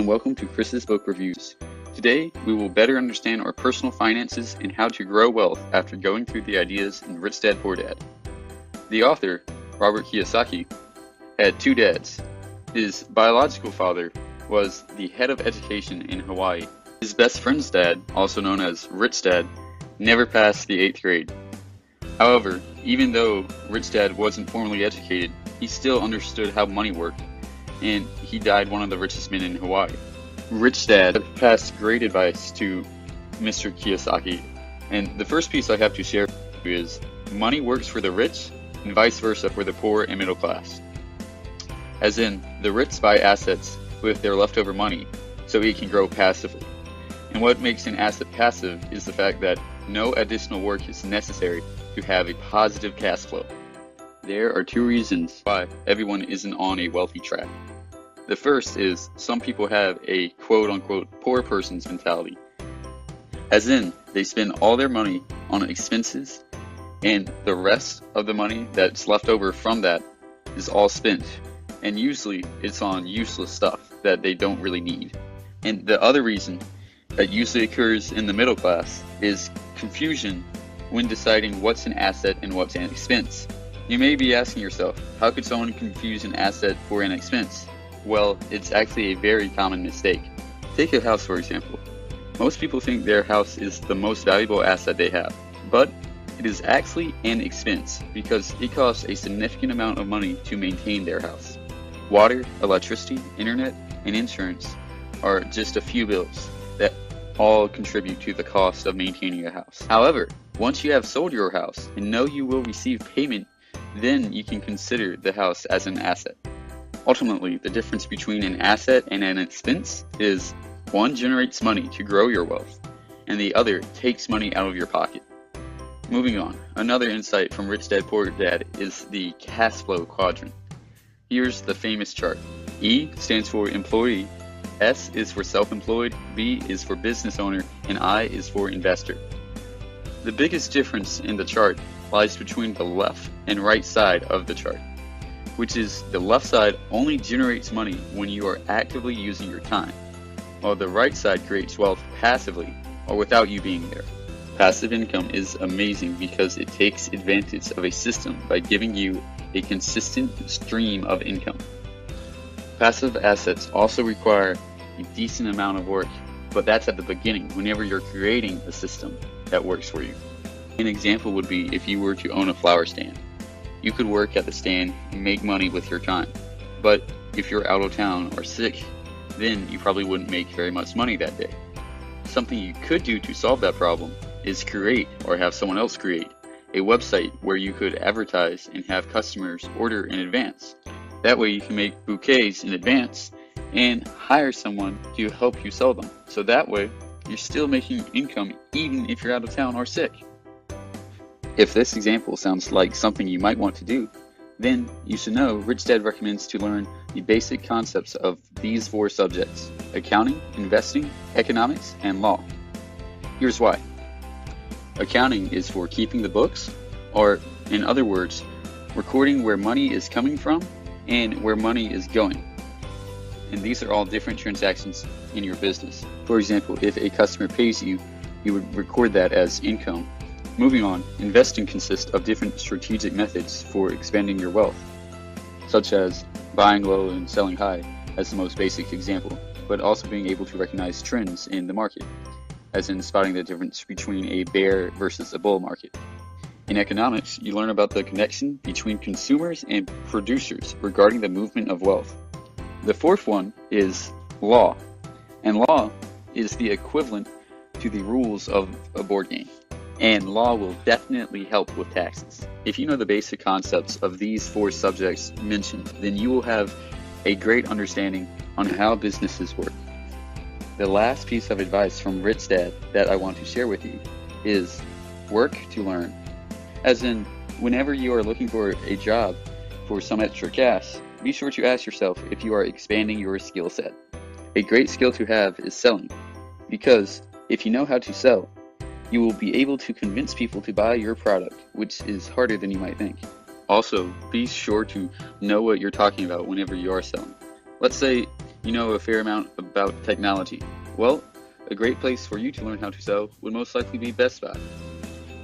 and welcome to Chris's Book Reviews. Today, we will better understand our personal finances and how to grow wealth after going through the ideas in Rich Dad, Poor Dad. The author, Robert Kiyosaki, had two dads. His biological father was the head of education in Hawaii. His best friend's dad, also known as Rich Dad, never passed the 8th grade. However, even though Rich Dad wasn't formally educated, he still understood how money worked, and he died one of the richest men in Hawaii. Rich Dad passed great advice to Mr. Kiyosaki, and the first piece I have to share is money works for the rich and vice versa for the poor and middle class. As in, the rich buy assets with their leftover money so it can grow passively. And what makes an asset passive is the fact that no additional work is necessary to have a positive cash flow. There are two reasons why everyone isn't on a wealthy track. The first is some people have a quote-unquote poor person's mentality. As in, they spend all their money on expenses and the rest of the money that's left over from that is all spent. And usually it's on useless stuff that they don't really need. And the other reason that usually occurs in the middle class is confusion when deciding what's an asset and what's an expense. You may be asking yourself, how could someone confuse an asset for an expense? Well, it's actually a very common mistake. Take a house for example. Most people think their house is the most valuable asset they have, but it is actually an expense because it costs a significant amount of money to maintain their house. Water, electricity, internet, and insurance are just a few bills that all contribute to the cost of maintaining a house. However, once you have sold your house and know you will receive payment, then you can consider the house as an asset. Ultimately, the difference between an asset and an expense is one generates money to grow your wealth, and the other takes money out of your pocket. Moving on, another insight from Rich Dad Poor Dad is the Cashflow Quadrant. Here's the famous chart. E stands for employee, S is for self-employed, B is for business owner, and I is for investor. The biggest difference in the chart lies between the left and right side of the chart, which is the left side only generates money when you are actively using your time, while the right side creates wealth passively or without you being there. Passive income is amazing because it takes advantage of a system by giving you a consistent stream of income. Passive assets also require a decent amount of work, but that's at the beginning whenever you're creating a system that works for you. An example would be if you were to own a flower stand. You could work at the stand and make money with your time, but if you're out of town or sick, then you probably wouldn't make very much money that day. Something you could do to solve that problem is create, or have someone else create, a website where you could advertise and have customers order in advance. That way you can make bouquets in advance and hire someone to help you sell them. So that way you're still making income even if you're out of town or sick. If this example sounds like something you might want to do, then you should know Rich Dad recommends to learn the basic concepts of these 4 subjects: accounting, investing, economics, and law. Here's why. Accounting is for keeping the books, or in other words, recording where money is coming from and where money is going. And these are all different transactions in your business. For example, if a customer pays you, you would record that as income. Moving on, investing consists of different strategic methods for expanding your wealth, such as buying low and selling high as the most basic example, but also being able to recognize trends in the market, as in spotting the difference between a bear versus a bull market. In economics, you learn about the connection between consumers and producers regarding the movement of wealth. The 4th one is law, and law is the equivalent to the rules of a board game. And law will definitely help with taxes. If you know the basic concepts of these 4 subjects mentioned, then you will have a great understanding on how businesses work. The last piece of advice from Rich Dad that I want to share with you is work to learn. As in, whenever you are looking for a job for some extra cash, be sure to ask yourself if you are expanding your skill set. A great skill to have is selling, because if you know how to sell, you will be able to convince people to buy your product, which is harder than you might think. Also, be sure to know what you're talking about whenever you are selling. Let's say you know a fair amount about technology. Well, a great place for you to learn how to sell would most likely be Best Buy.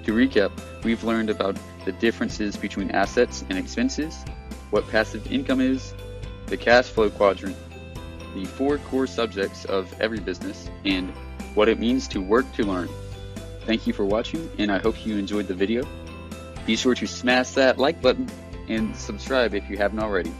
To recap, we've learned about the differences between assets and expenses, what passive income is, the cash flow quadrant, the 4 core subjects of every business, and what it means to work to learn. Thank you for watching, and I hope you enjoyed the video. Be sure to smash that like button and subscribe if you haven't already.